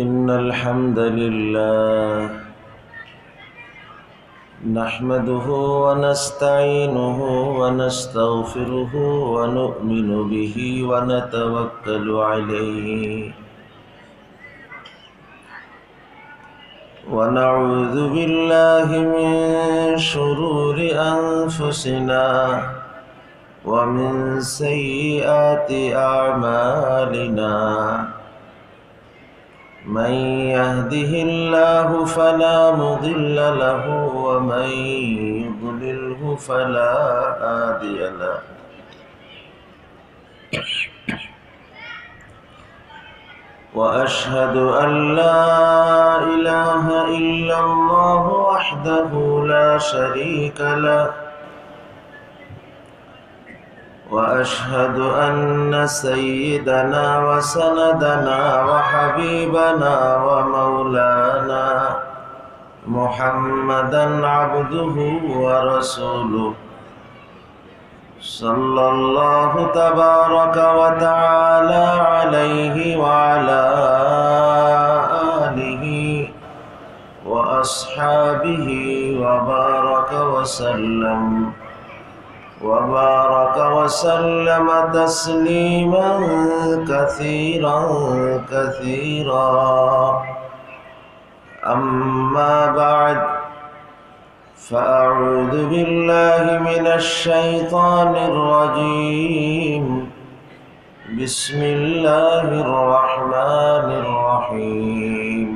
إن الحمد لله نحمده ونستعينه ونستغفره ونؤمن به ونتوكل عليه ونعوذ بالله من شرور أنفسنا ومن سيئات أعمالنا من يهده الله فلا مضل له ومن يضلله فلا هادي له وأشهد أن لا إله إلا الله وحده لا شريك له وأشهد أن سيدنا وسندنا وحبيبنا ومولانا محمدا عبده ورسوله صلى الله تبارك وتعالى عليه وعلى آله وأصحابه وبارك وسلم تسليما كثيرا أما بعد فأعوذ بالله من الشيطان الرجيم بسم الله الرحمن الرحيم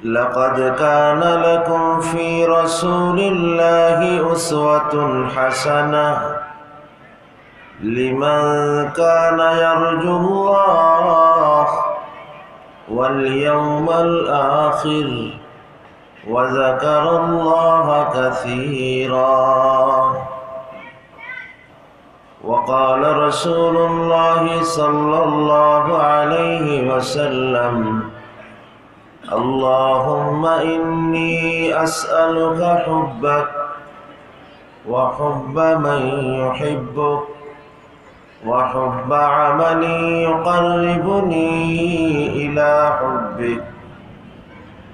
لقد كان لكم في رسول الله أسوة حسنة لمن كان يرجو الله واليوم الآخر وذكر الله كثيرا وقال رسول الله صلى الله عليه وسلم اللهم إني أسألك حبك وحب من يحبك وحب عمل يقربني إلى حبك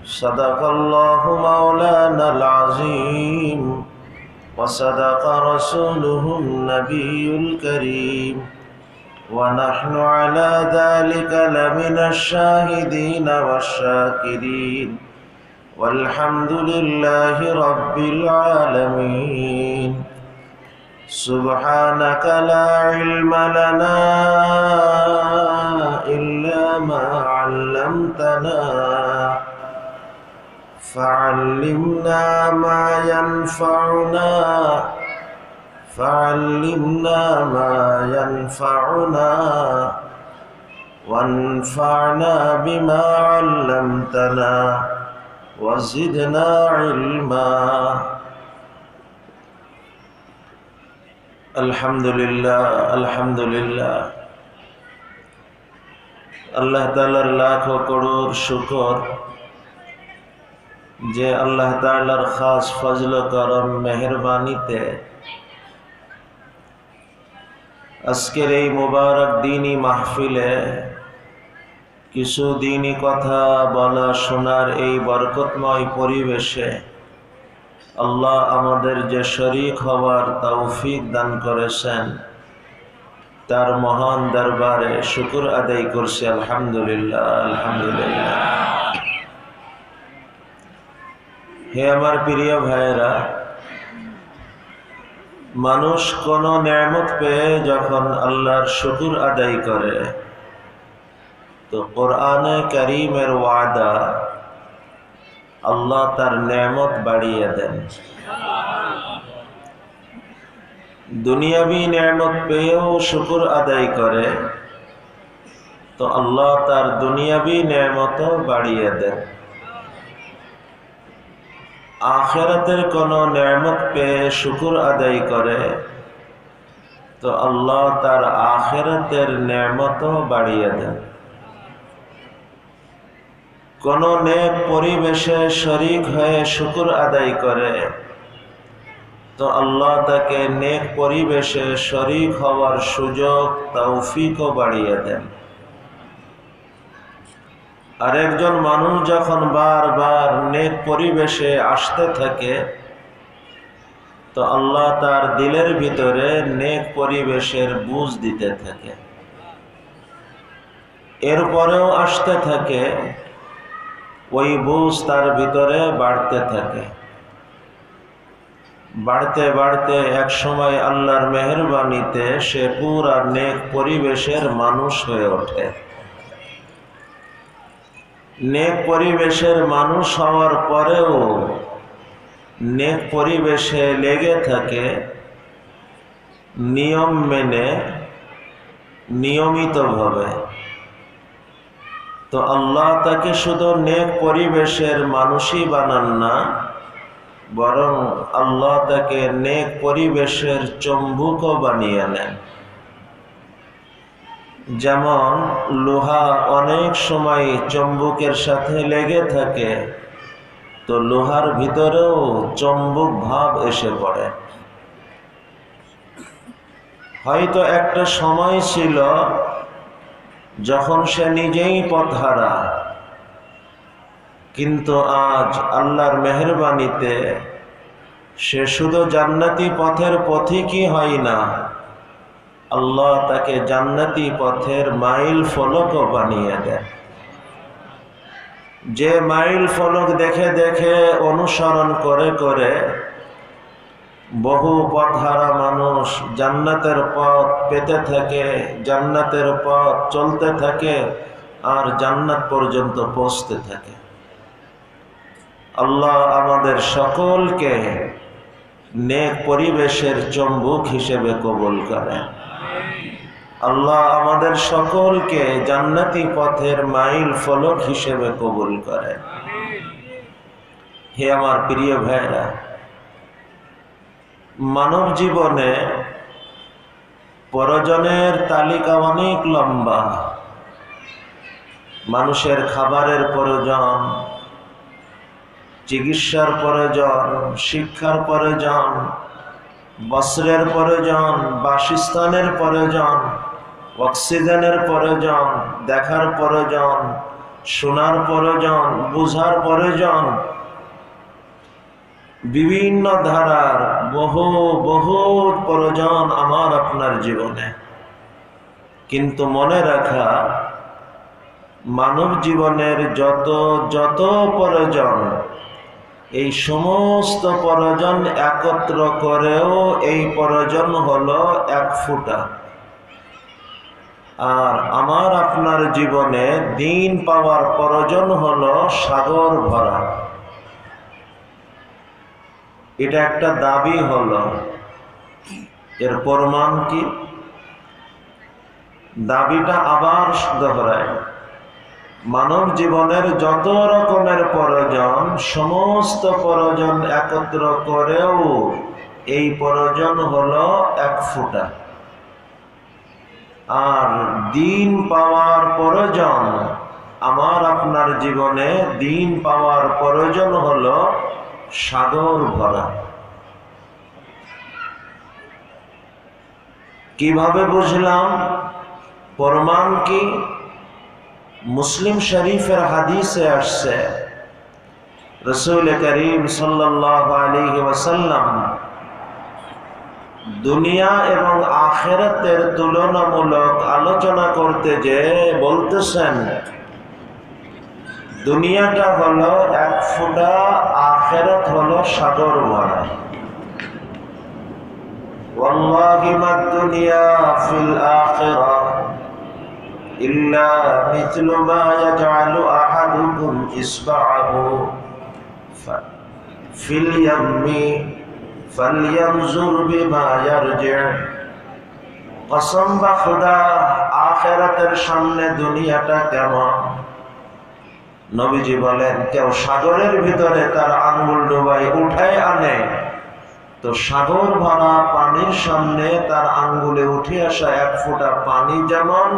صدق الله مولانا العظيم وصدق رسوله النبي الكريم ونحن على ذلك لمن الشاهدين والشاكرين والحمد لله رب العالمين سبحانك لا علم لنا إلا ما علمتنا فعلمنا ما ينفعنا وانفعنا بما علمتنا وزدنا علما الحمد لله আল্লাহ তাআলার লাখো করোড় শুকর যে আল্লাহ তাআলার খাস ফজল করম মেহেরবানিতে আজকের এই মুবারক দিনী মাহফিলে কিছু দিনী কথা বলা শোনার এই বরকতময় পরিবেশে আল্লাহ আমাদের যে শরীক হওয়ার তৌফিক দান করেছেন তার মহান দরবারে শুকর আদায় করছি আলহামদুলিল্লাহ। হে আমার প্রিয় ভাইরা, মানুষ কোন নেয়ামত পেয়ে যখন আল্লাহর শুকর আদায় করে তো কোরআনে কারীমের ওয়াদা আল্লাহ তার নেয়ামত বাড়িয়ে দেন। দুনিয়াবি নেয়ামত পেয়েও শুকর আদায় করে তো আল্লাহ তার দুনিয়াবি নেয়ামতও বাড়িয়ে দেন। আখিরাতের কোন নেয়ামত পেয়ে শুকর আদায় করে তো আল্লাহ তার আখিরাতের নেয়ামতও বাড়িয়ে দেন। কোন নেক পরিবেশে শরীক হয়ে শুকর আদায় করে তো আল্লাহ তাকে নেক পরিবেশে শরীক হওয়ার সুযোগ তৌফিকও বাড়িয়ে দেন। আরেকজন মানুষ যখন বারবার নেক পরিবেশে আসতে থাকে তো আল্লাহ তার দিলের ভিতরে নেক পরিবেশের বুঝ দিতে থাকে। এরপরেও আসতে থাকে, ওই বুঝ তার ভিতরে বাড়তে থাকে। বাড়তে বাড়তে এক সময় আল্লাহর মেহেরবানিতে সে পুরা নেক পরিবেশের মানুষ হয়ে ওঠে। নেক পরিবেশের মানুষ হওয়ার পরেও নেক পরিবেশে লেগে থাকে নিয়ম মেনে, নিয়মিতভাবে। তো আল্লাহ তাকে শুধু নেক পরিবেশের মানুষই বানান না, বরং আল্লাহ তাকে নেক পরিবেশের চুম্বকও বানিয়ে নেন। যেমন লোহা অনেক সময় চুম্বকের সাথে লেগে থাকে, তো লোহার ভিতরেও চুম্বক ভাব এসে পড়ে। হয়তো একটা সময় ছিল যখন সে নিজেই পথহারা, কিন্তু আজ আল্লাহর মেহেরবানিতে সে শুধু জান্নাতি পথের পথিকই হয় না, আল্লাহ তাকে জান্নাতি পথের মাইল ফলকও বানিয়ে দেন। যে মাইল ফলক দেখে দেখে অনুসরণ করে করে বহু পথহারা মানুষ জান্নাতের পথ পেতে থাকে, জান্নাতের পথ চলতে থাকে, আর জান্নাত পর্যন্ত পৌঁছতে থাকে। আল্লাহ আমাদের সকলকে নেক পরিবেশের চুম্বক হিসেবে কবুল করেন। আল্লাহ আমাদের সকলকে জান্নাতি পথের মাইল ফলক হিসেবে কবুল করেন। হে আমার প্রিয় ভাইরা, মানব জীবনে প্রয়োজনের তালিকা অনেক লম্বা। মানুষের খাবারের প্রয়োজন, চিকিৎসার প্রয়োজন, শিক্ষার প্রয়োজন, বস্ত্রের প্রয়োজন, বাসস্থানের প্রয়োজন, অক্সিজেনের প্রয়োজন, দেখার প্রয়োজন, শোনার প্রয়োজন, বুঝার প্রয়োজন, বিভিন্ন ধারার বহু প্রয়োজন আমার আপনার জীবনে। কিন্তু মনে রাখা, মানব জীবনের যত যত প্রয়োজন, এই সমস্ত প্রয়োজন একত্র করেও এই প্রয়োজন হলো এক ফোঁটা। আর আমার আপনার জীবনে দিন পাওয়ার প্রয়োজন হলো সাগর ভরা। এটা একটা দাবি হলো, এর প্রমাণ কি? দাবিটা আবার দোহরায়, মানব জীবনের যত রকমের প্রয়োজন, সমস্ত প্রয়োজন একত্র করেও এই প্রয়োজন হলো এক ফোঁটা। আর দিন পাওয়ার প্রয়োজন, আমার আপনার জীবনে দিন পাওয়ার প্রয়োজন হলো সাগর ভরা। কিভাবে বুঝলাম? প্রমাণ কি? মুসলিম শরীফের হাদিসে আসছে, রাসূল করিম সাল্লাল্লাহু আলাইহি ওয়াসাল্লাম দুনিয়া এবং আখিরাতের তুলনামূলক আলোচনা করতে যে বলতেছেন, দুনিয়াটা হলো এক ফোঁটা, আখিরাত হলো সাগর ভরা। ওয়াল্লাহি মাদ দুনিয়া ফিল আখিরাহ ইল্লা মিথলু মা ইয়াজআলু আহাদুকুম ইসবা'আহু ফিল ইয়াম্মি ফালইয়ানজুর বিমা ইয়ারজি'। কসম বা খোদা, আখিরাতের সামনে দুনিয়াটা কেমন। নবীজি বলেন, কেউ সাগরের ভিতরে তার আঙ্গুল ডুবাই উঠায় আনে, তো সাগর ভরা পানির সামনে তার আঙ্গুলে উঠে আসা এক ফোঁটা পানি যেমন,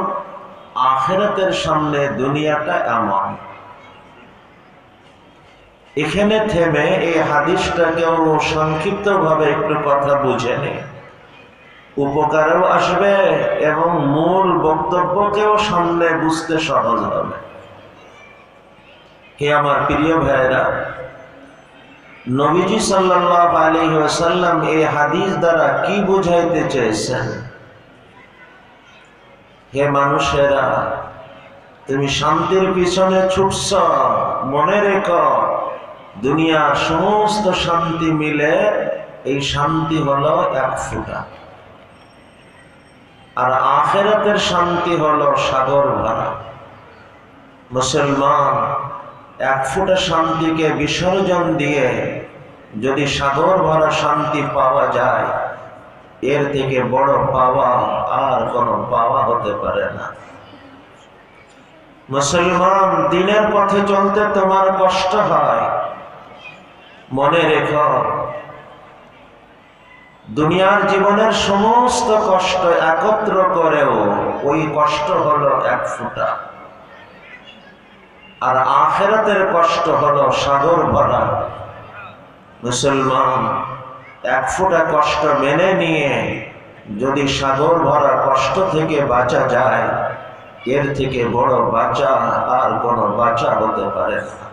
আখিরাতের সামনে দুনিয়াটা এমন। এখানে থেমে এই হাদিসটাকেও সংক্ষিপ্তভাবে একটু কথা বুঝে নে, উপকারেও আসবে এবং মূল বক্তব্যকেও সামনে বুঝতে সহজ হবে। হে আমার প্রিয় ভাইরা, নবীজি সাল্লাল্লাহু আলাইহি ওয়াসাল্লাম এই হাদিস দ্বারা কি বুঝাইতে চেয়েছেন? হে মানুষেরা, তুমি শান্তির পিছনে ছুটছ, মনে রেখো দুনিয়ার সমস্ত শান্তি মিলে এই শান্তি হলো এক ফোঁটা, আর আখিরাতের শান্তি হলো সাগর ভরা। মুসলমান এক ফোঁটা শান্তিকে বিসর্জন দিয়ে যদি সাগর ভরা শান্তি পাওয়া যায়, এর থেকে বড় পাওয়া আর কোনো পাওয়া হতে পারে না। মুসলমান, দিনের পথে চলতে তোমার কষ্ট হয়, মনে রেখো দুনিয়ার জীবনের সমস্ত কষ্ট একত্র করেও ওই কষ্ট হলো এক ফোঁটা, আর আখিরাতের কষ্ট হলো সাগর ভরা। মুসলমান, এক ফোঁটা কষ্ট মেনে নিয়ে যদি সাগর ভরা কষ্ট থেকে বাঁচা যায়, এর থেকে বড় বাঁচা আর কোনো বাঁচা হতে পারে না।